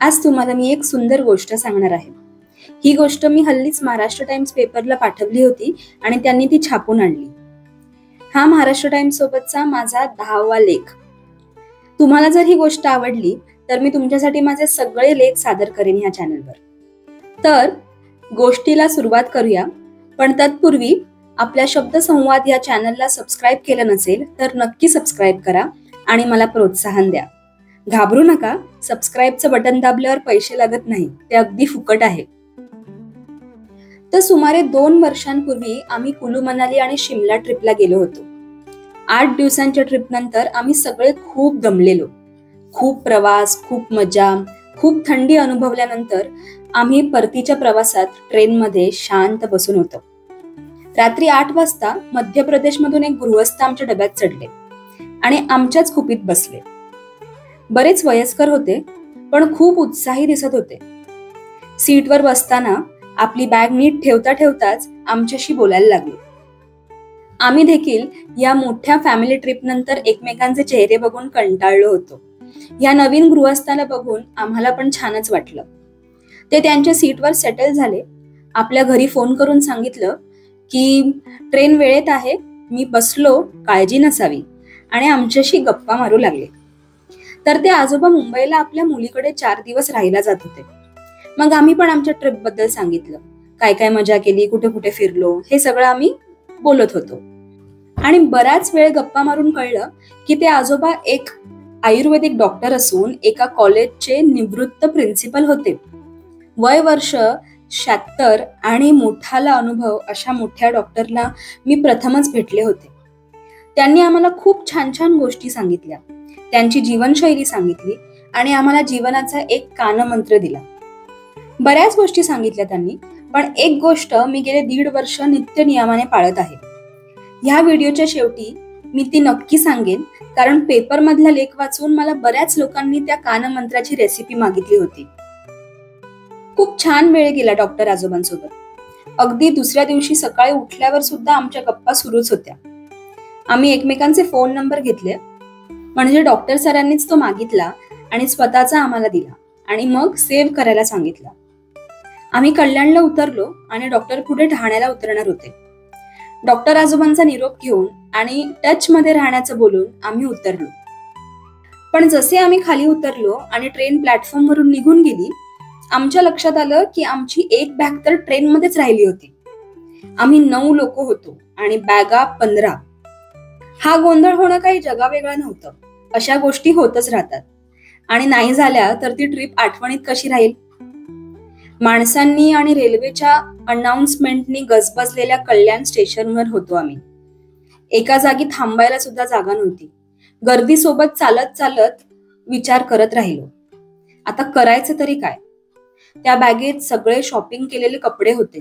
आज तुम्हाला मी एक सुंदर गोष्ट सांगणार आहे. ही गोष्ट मी हल्लीच महाराष्ट्र टाइम्स पेपरला पाठवली होती आणि त्यांनी ती छापून आणली. हा महाराष्ट्र टाइम्स सोबतचा माझा 10वा लेख. तुम्हाला जर ही गोष्ट आवडली तर मी तुमच्यासाठी माझे सगळे लेख सादर करेन ह्या चॅनलवर. तर गोष्टीला सुरुवात करूया, पण तत्पूर्वी आपल्या शब्दसंवाद या चॅनलला सबस्क्राईब केलं नसेल तर नक्की सबस्क्राईब करा आणि मला प्रोत्साहन द्या. घाबरू नका, सबस्क्राईबचं बटन दाबल्यावर पैसे लागत नाही, ते अगदी फुकट आहे. तर सुमारे 2 वर्षांपूर्वी आम्ही कुलू मनाली आणि शिमला ट्रिपला गेलो होतो. 8 दिवसांच्या ट्रिप नंतर आम्ही सगळे खूप दमलेलो. खूप प्रवास, खूप मजा, खूप थंडी अनुभवल्यानंतर आम्ही परतीच्या प्रवासात ट्रेनमध्ये शांत बसून होतो. रात्री 8 वाजता मध्य प्रदेशमधून एक गृहस्थ आमच्या डब्यात चढले आणि आमच्याच कुपीत बसले. बरेच वयस्कर होते, पण खूप उत्साही दिसत होते. सीटवर बसताना आपली बॅग नीट ठेवता ठेवताच आमच्याशी बोलायला लागले. आम्ही देखील या मोठ्या फॅमिली ट्रिप नंतर एकमेकांचे चेहरे बघून कंटाळलो होतो. या नवीन गृहस्थाला बघून आम्हाला पण छानच वाटलं. ते त्यांच्या सीटवर सेटल झाले. आपल्या घरी फोन करून सांगितलं की ट्रेन वेळेत आहे, मी बसलो, काळजी नसावी, आणि आमच्याशी गप्पा मारू लागले. तर ते आजोबा मुंबईला आपल्या मुलीकडे 4 दिवस राहायला जात होते. मग आम्ही पण आमच्या ट्रिप बद्दल सांगितलं, काय काय मजा केली, कुठे कुठे फिरलो, हे सगळं आम्ही बोलत होतो. आणि बराच वेळ गप्पा मारून कळलं की ते आजोबा एक आयुर्वेदिक डॉक्टर असून एका कॉलेजचे निवृत्त प्रिन्सिपल होते. वय वर्ष 76 आणि मोठाला अनुभव अशा मोठ्या डॉक्टरला मी प्रथमच भेटले होते. त्यांनी आम्हाला खूप छान छान गोष्टी सांगितल्या, त्यांची जीवनशैली सांगितली आणि आम्हाला जीवनाचा एक कानमंत्र दिला. बऱ्याच गोष्टी सांगितल्या त्यांनी, पण एक गोष्ट मी गेले 1.5 वर्ष नित्य नियमाने पाळत आहे. ह्या व्हिडिओच्या शेवटी मी ती नक्की सांगेन, कारण पेपर मधला लेख वाचून मला बऱ्याच लोकांनी त्या कानमंत्राची रेसिपी मागितली होती. खूप छान वेळ गेला डॉक्टर आजोबांसोबत. अगदी दुसऱ्या दिवशी सकाळी उठल्यावर सुद्धा आमच्या गप्पा सुरूच होत्या. आम्ही एकमेकांचे फोन नंबर घेतले, म्हणजे डॉक्टर सरांनीच तो मागितला आणि स्वतःचा आम्हाला दिला आणि मग सेव्ह करायला सांगितलं. आम्ही कल्याणला उतरलो आणि डॉक्टर पुढे ठाण्याला उतरणार होते. डॉक्टर आजोबांचा निरोप घेऊन आणि टच मध्ये राहण्याचं बोलून आम्ही उतरलो. पण जसे आम्ही खाली उतरलो आणि ट्रेन प्लॅटफॉर्म वरून निघून गेली, आमच्या लक्षात आलं की आमची एक बॅग तर ट्रेन मध्येच राहिली होती. आम्ही 9 लोक होतो आणि बॅगा 15. हा गोंधळ होणं काही जगावेगळं नव्हतं. अशा गोष्टी होतच राहतात आणि नाही झाल्या तर ती ट्रिप आठवणीत कशी राहील. माणसांनी आणि रेल्वेच्या अनाउन्समेंटनी गजबजलेल्या कल्याण स्टेशनवर होतो आम्ही. एका जागी थांबायला सुद्धा जागा नव्हती. गर्दी सोबत चालत चालत विचार करत राहिलो, आता करायचं तरी काय. त्या बॅगेत सगळे शॉपिंग केलेले कपडे होते.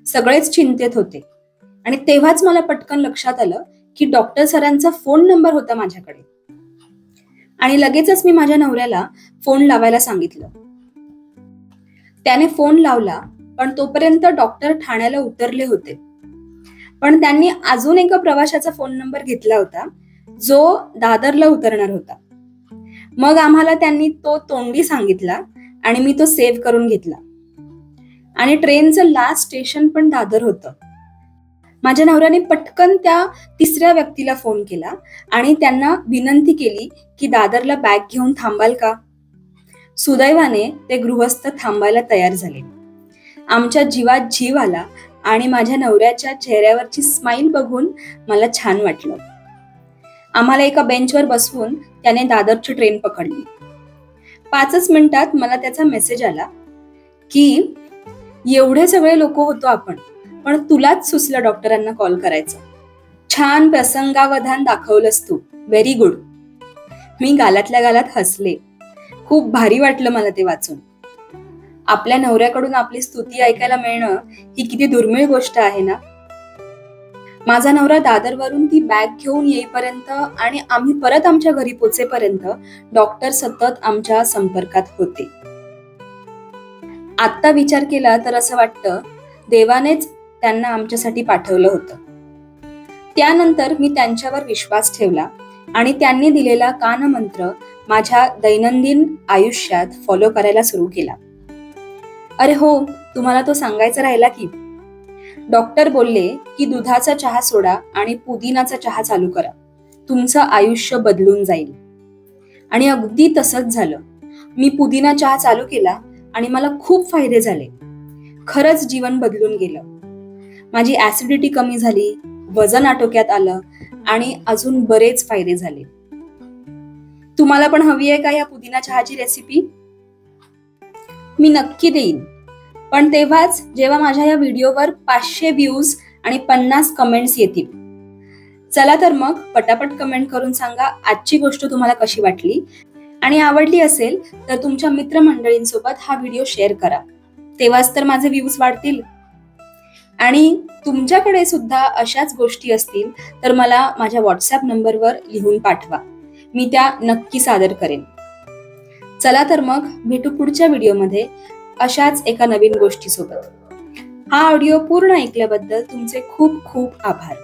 सगळेच चिंतेत होते आणि तेव्हाच मला पटकन लक्षात आलं की डॉक्टर सरांचा फोन नंबर होता माझ्याकडे. आणि लगेचच मी माझ्या नवऱ्याला फोन लावायला सांगितलं. त्याने फोन लावला, पण तोपर्यंत डॉक्टर ठाण्याला उतरले होते. पण त्यांनी अजून एका प्रवाशाचा फोन नंबर घेतला होता, जो दादरला उतरणार होता. मग आम्हाला त्यांनी तो तोंडी सांगितला आणि मी तो सेव्ह करून घेतला. आणि ट्रेनचं लास्ट स्टेशन पण दादर होतं. माझ्या नवऱ्याने पटकन त्या 3ऱ्या व्यक्तीला फोन केला आणि त्यांना विनंती केली की दादरला बॅग घेऊन थांबाल का. सुदैवाने ते गृहस्थ थांबायला तयार झाले. आमच्या जीवात जीव आला आणि माझ्या नवऱ्याच्या चेहऱ्यावरची स्माईल बघून मला छान वाटलं. आम्हाला एका बेंचवर बसवून त्याने दादरची ट्रेन पकडली. 5च मिनिटात मला त्याचा मेसेज आला की एवढे सगळे लोक होतो आपण, पण तुलाच सुचलं डॉक्टरांना कॉल करायचं. छान प्रसंगावधान दाखवलंस तू, व्हेरी गुड. मी गालातल्या गालात हसले. खूप भारी वाटलं मला ते वाचून. आपल्या नवऱ्याकडून आपली स्तुती ऐकायला मिळणं ही किती दुर्मिळ गोष्ट आहे ना. माझा नवरा दादरवरून ती बॅग घेऊन येईपर्यंत आणि आम्ही परत आमच्या घरी पोचेपर्यंत डॉक्टर सतत आमच्या संपर्कात होते. आत्ता विचार केला तर असं वाटतं देवानेच त्यांना आमच्यासाठी पाठवलं होतं. त्यानंतर मी त्यांच्यावर विश्वास ठेवला आणि त्यांनी दिलेला कानमंत्र माझ्या दैनंदिन आयुष्यात फॉलो करायला सुरू केला. अरे हो, तुम्हाला तो सांगायचा राहिला की. डॉक्टर बोलले की दुधाचा चहा सोडा आणि पुदिनाचा चहा चालू करा, तुमचं आयुष्य बदलून जाईल. आणि अगदी तसंच झालं. मी पुदिना चहा चालू केला आणि मला खूप फायदे झाले. खरंच जीवन बदलून गेलं. माझी ऍसिडिटी कमी झाली, वजन आटोक्यात आलं आणि अजून बरेच फायदे झाले. तुम्हाला पण हवी आहे का या पुदिना चहाची रेसिपी? मी नक्की देईन, पण तेव्हाच जेव्हा माझ्या या व्हिडिओवर 500 व्ह्यूज आणि 50 कमेंट्स येतील. चला तर मग पटापट कमेंट करून सांगा आजची गोष्ट तुम्हाला कशी वाटली, आणि आवडली असेल तर तुमच्या मित्रमंडळींसोबत हा व्हिडिओ शेअर करा. तेव्हाच तर माझे व्ह्यूज वाढतील. आणि तुमच्याकडे सुद्धा अशाच गोष्टी असतील तर मला माझ्या व्हॉट्सअप नंबरवर लिहून पाठवा, मी त्या नक्की सादर करेन. चला तर मग भेटू पुढच्या व्हिडिओमध्ये अशाच एका नवीन गोष्टीसोबत. हा ऑडिओ पूर्ण ऐकल्याबद्दल तुमचे खूप खूप आभार.